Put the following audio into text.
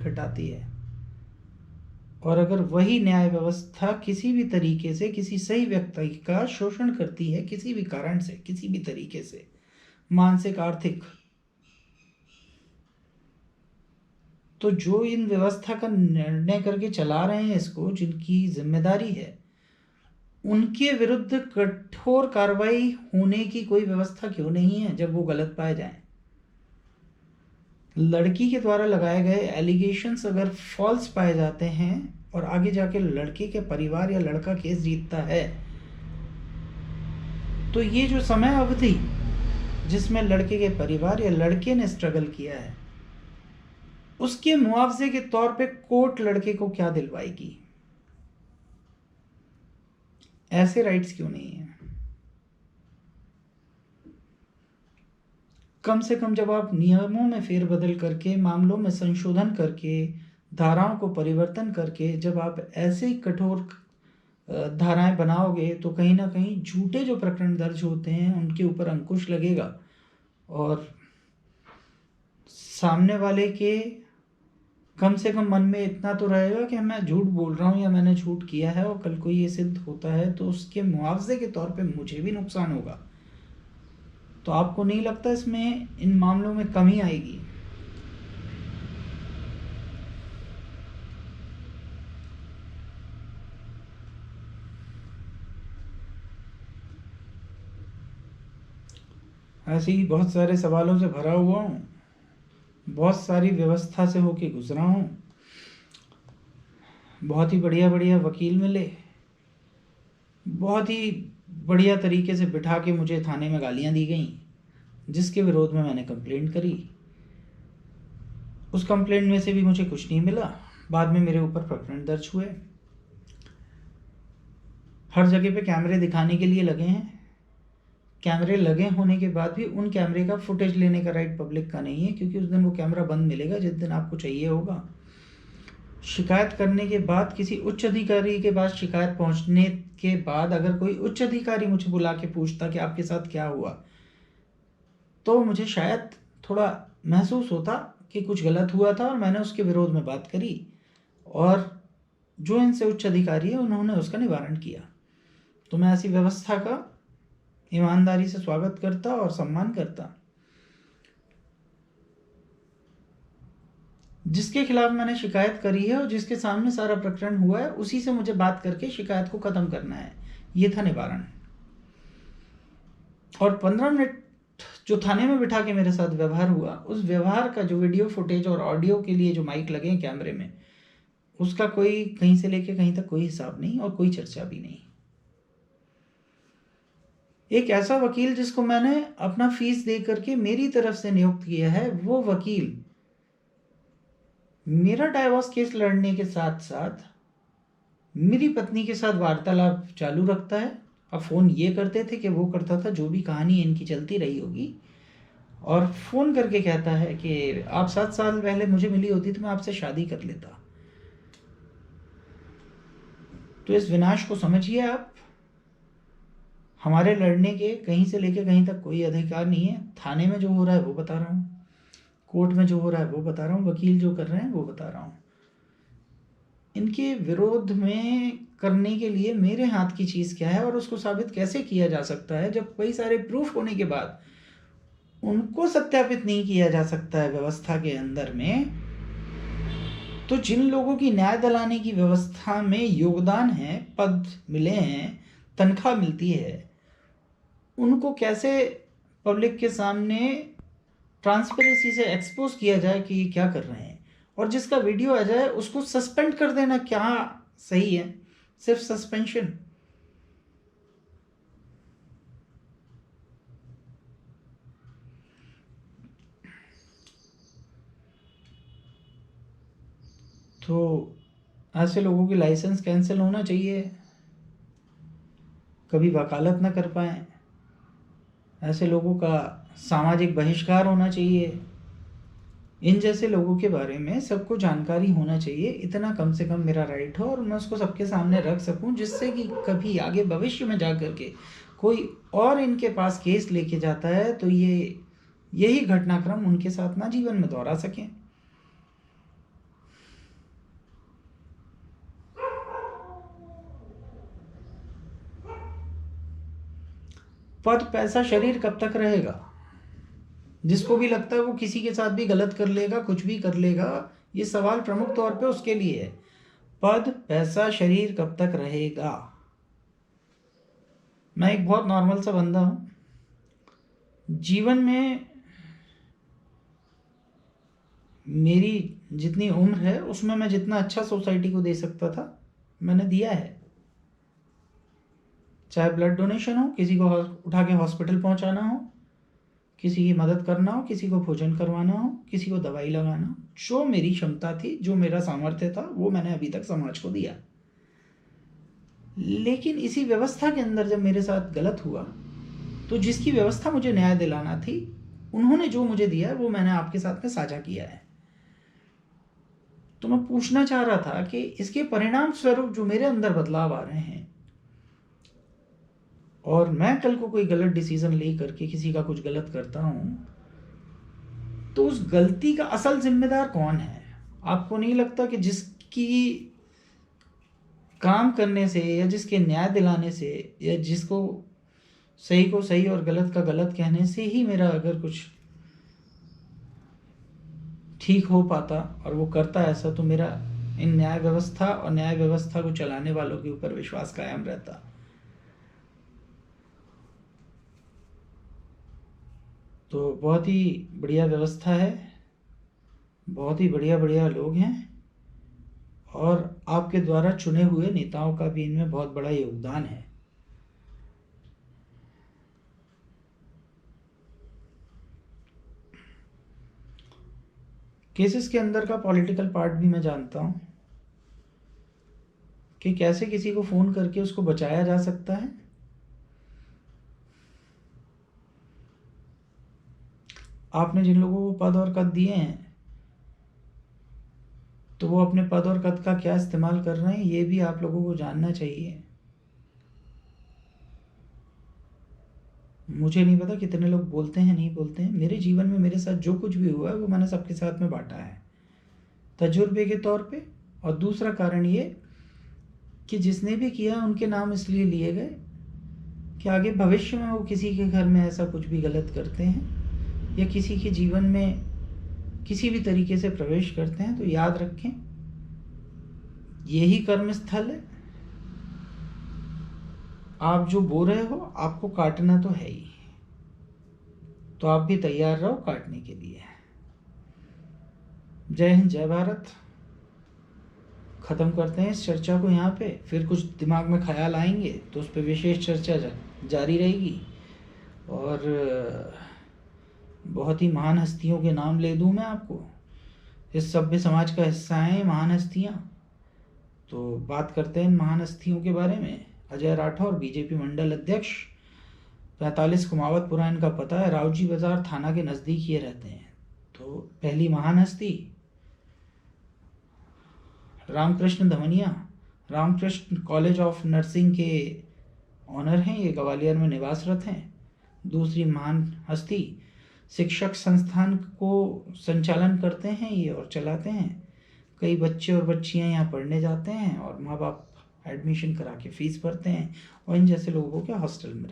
घटाती है। और अगर वही न्याय व्यवस्था किसी भी तरीके से किसी सही व्यक्ति का शोषण करती है, किसी भी कारण से, किसी भी तरीके से, मानसिक, आर्थिक, तो जो इन व्यवस्था का निर्णय करके चला रहे हैं इसको, जिनकी जिम्मेदारी है, उनके विरुद्ध कठोर कार्रवाई होने की कोई व्यवस्था क्यों नहीं है जब वो गलत पाए जाएं? लड़की के द्वारा लगाए गए एलिगेशंस अगर फॉल्स पाए जाते हैं और आगे जाके लड़के के परिवार या लड़का केस जीतता है, तो ये जो समय अवधि जिसमें लड़के के परिवार या लड़के ने स्ट्रगल किया है, उसके मुआवजे के तौर पे कोर्ट लड़के को क्या दिलवाएगी? ऐसे राइट्स क्यों नहीं है? कम से कम जब आप नियमों में फेरबदल करके, मामलों में संशोधन करके, धाराओं को परिवर्तन करके जब आप ऐसे ही कठोर धाराएं बनाओगे, तो कहीं ना कहीं झूठे जो प्रकरण दर्ज होते हैं उनके ऊपर अंकुश लगेगा और सामने वाले के कम से कम मन में इतना तो रहेगा कि मैं झूठ बोल रहा हूँ या मैंने झूठ किया है, और कल को ये सिद्ध होता है तो उसके मुआवजे के तौर पे मुझे भी नुकसान होगा। तो आपको नहीं लगता इसमें, इन मामलों में कमी आएगी? ऐसे ही बहुत सारे सवालों से भरा हुआ हूँ, बहुत सारी व्यवस्था से होके गुजरा हूँ, बहुत ही बढ़िया बढ़िया वकील मिले, बहुत ही बढ़िया तरीके से बिठा के मुझे थाने में गालियाँ दी गई, जिसके विरोध में मैंने कंप्लेंट करी। उस कंप्लेंट में से भी मुझे कुछ नहीं मिला। बाद में मेरे ऊपर प्रकरण दर्ज हुए, हर जगह पे कैमरे दिखाने के लिए लगे हैं। कैमरे लगे होने के बाद भी उन कैमरे का फुटेज लेने का राइट पब्लिक का नहीं है, क्योंकि उस दिन वो कैमरा बंद मिलेगा जिस दिन आपको चाहिए होगा। शिकायत करने के बाद, किसी उच्च अधिकारी के पास शिकायत पहुंचने के बाद, अगर कोई उच्च अधिकारी मुझे बुला के पूछता कि आपके साथ क्या हुआ, तो मुझे शायद थोड़ा महसूस होता कि कुछ गलत हुआ था और मैंने उसके विरोध में बात करी, और जो इनसे उच्च अधिकारी है उन्होंने उसका निवारण किया। तो मैं ऐसी व्यवस्था का ईमानदारी से स्वागत करता और सम्मान करता। जिसके खिलाफ मैंने शिकायत करी है और जिसके सामने सारा प्रकरण हुआ है, उसी से मुझे बात करके शिकायत को खत्म करना है। ये था निवारण। और 15 मिनट जो थाने में बिठा के मेरे साथ व्यवहार हुआ, उस व्यवहार का जो वीडियो फुटेज और ऑडियो के लिए जो माइक लगे हैं कैमरे में, उसका कोई कहीं से लेके कहीं तक कोई हिसाब नहीं और कोई चर्चा भी नहीं। एक ऐसा वकील जिसको मैंने अपना फीस दे करके मेरी तरफ से नियुक्त किया है, वो वकील मेरा डाइवोर्स केस लड़ने के साथ साथ मेरी पत्नी के साथ वार्तालाप चालू रखता है। अब फ़ोन ये करते थे कि वो करता था, जो भी कहानी इनकी चलती रही होगी, और फ़ोन करके कहता है कि आप 7 साल पहले मुझे मिली होती तो मैं आपसे शादी कर लेता। तो इस विनाश को समझिए आप। हमारे लड़ने के कहीं से लेके कहीं तक कोई अधिकार नहीं है। थाने में जो हो रहा है वो बता रहा हूँ, कोर्ट में जो हो रहा है वो बता रहा हूँ, वकील जो कर रहे हैं वो बता रहा हूँ। इनके विरोध में करने के लिए मेरे हाथ की चीज़ क्या है और उसको साबित कैसे किया जा सकता है, जब कई सारे प्रूफ होने के बाद उनको सत्यापित नहीं किया जा सकता है व्यवस्था के अंदर में। तो जिन लोगों की न्याय दिलाने की व्यवस्था में योगदान है, पद मिले हैं, तनख्वाह मिलती है, उनको कैसे पब्लिक के सामने ट्रांसपेरेंसी से एक्सपोज किया जाए कि ये क्या कर रहे हैं, और जिसका वीडियो आ जाए उसको सस्पेंड कर देना क्या सही है? सिर्फ सस्पेंशन। तो ऐसे लोगों की लाइसेंस कैंसिल होना चाहिए, कभी वकालत ना कर पाएँ। ऐसे लोगों का सामाजिक बहिष्कार होना चाहिए। इन जैसे लोगों के बारे में सबको जानकारी होना चाहिए, इतना कम से कम मेरा राइट हो, और मैं उसको सबके सामने रख सकूं, जिससे कि कभी आगे भविष्य में जा कर के कोई और इनके पास केस लेके जाता है तो यही घटनाक्रम उनके साथ ना जीवन में दोहरा सकें। पद पैसा शरीर कब तक रहेगा? जिसको भी लगता है वो किसी के साथ भी गलत कर लेगा, कुछ भी कर लेगा, ये सवाल प्रमुख तौर पे उसके लिए है। पद पैसा शरीर कब तक रहेगा? मैं एक बहुत नॉर्मल सा बंदा हूं। जीवन में मेरी जितनी उम्र है उसमें मैं जितना अच्छा सोसाइटी को दे सकता था मैंने दिया है। चाहे ब्लड डोनेशन हो, किसी को उठा के हॉस्पिटल पहुंचाना हो, किसी की मदद करना हो, किसी को भोजन करवाना हो, किसी को दवाई लगाना हो, जो मेरी क्षमता थी, जो मेरा सामर्थ्य था, वो मैंने अभी तक समाज को दिया। लेकिन इसी व्यवस्था के अंदर जब मेरे साथ गलत हुआ तो जिसकी व्यवस्था मुझे न्याय दिलाना थी, उन्होंने जो मुझे दिया है वो मैंने आपके साथ में साझा किया है। तो मैं पूछना चाह रहा था कि इसके परिणाम स्वरूप जो मेरे अंदर बदलाव आ रहे हैं और मैं कल को कोई गलत डिसीजन ले करके किसी का कुछ गलत करता हूं, तो उस गलती का असल जिम्मेदार कौन है? आपको नहीं लगता कि जिसकी काम करने से या जिसके न्याय दिलाने से या जिसको सही को सही और गलत का गलत कहने से ही मेरा अगर कुछ ठीक हो पाता और वो करता ऐसा, तो मेरा इन न्याय व्यवस्था और न्याय व्यवस्था को चलाने वालों के ऊपर विश्वास कायम रहता। तो बहुत ही बढ़िया व्यवस्था है, बहुत ही बढ़िया बढ़िया लोग हैं और आपके द्वारा चुने हुए नेताओं का भी इनमें बहुत बड़ा योगदान है। केसेस के अंदर का पॉलिटिकल पार्ट भी मैं जानता हूं कि कैसे किसी को फोन करके उसको बचाया जा सकता है। आपने जिन लोगों को पद और कद दिए हैं तो वो अपने पद और कद का क्या इस्तेमाल कर रहे हैं ये भी आप लोगों को जानना चाहिए। मुझे नहीं पता कितने लोग बोलते हैं नहीं बोलते हैं। मेरे जीवन में मेरे साथ जो कुछ भी हुआ है वो मैंने सबके साथ में बांटा है तजुर्बे के तौर पे। और दूसरा कारण ये कि जिसने भी किया उनके नाम इसलिए लिए गए कि आगे भविष्य में वो किसी के घर में ऐसा कुछ भी गलत करते हैं या किसी के जीवन में किसी भी तरीके से प्रवेश करते हैं तो याद रखें यही कर्म स्थल है। आप जो बो रहे हो आपको काटना तो है ही, तो आप भी तैयार रहो काटने के लिए। जय हिंद, जय भारत। खत्म करते हैं इस चर्चा को यहाँ पे। फिर कुछ दिमाग में ख्याल आएंगे तो उस पर विशेष चर्चा जारी रहेगी। और बहुत ही महान हस्तियों के नाम ले दूं मैं आपको। इस सभ्य समाज का हिस्सा हैं महान हस्तियाँ। तो बात करते हैं इन महान हस्तियों के बारे में। अजय राठौर, बीजेपी मंडल अध्यक्ष, 45 कुमावतपुरा इनका पता है, रावजी बाजार थाना के नज़दीक ये रहते हैं। तो पहली महान हस्ती Ramakrishna Dhamaniya, Ramakrishna college of nursing के ऑनर हैं, ये ग्वालियर में निवासरत हैं। दूसरी महान हस्ती शिक्षक संस्थान को संचालन करते हैं ये और चलाते हैं। कई बच्चे और बच्चियां यहाँ पढ़ने जाते हैं और माँ बाप एडमिशन करा के फीस भरते हैं और इन जैसे लोगों के हॉस्टल में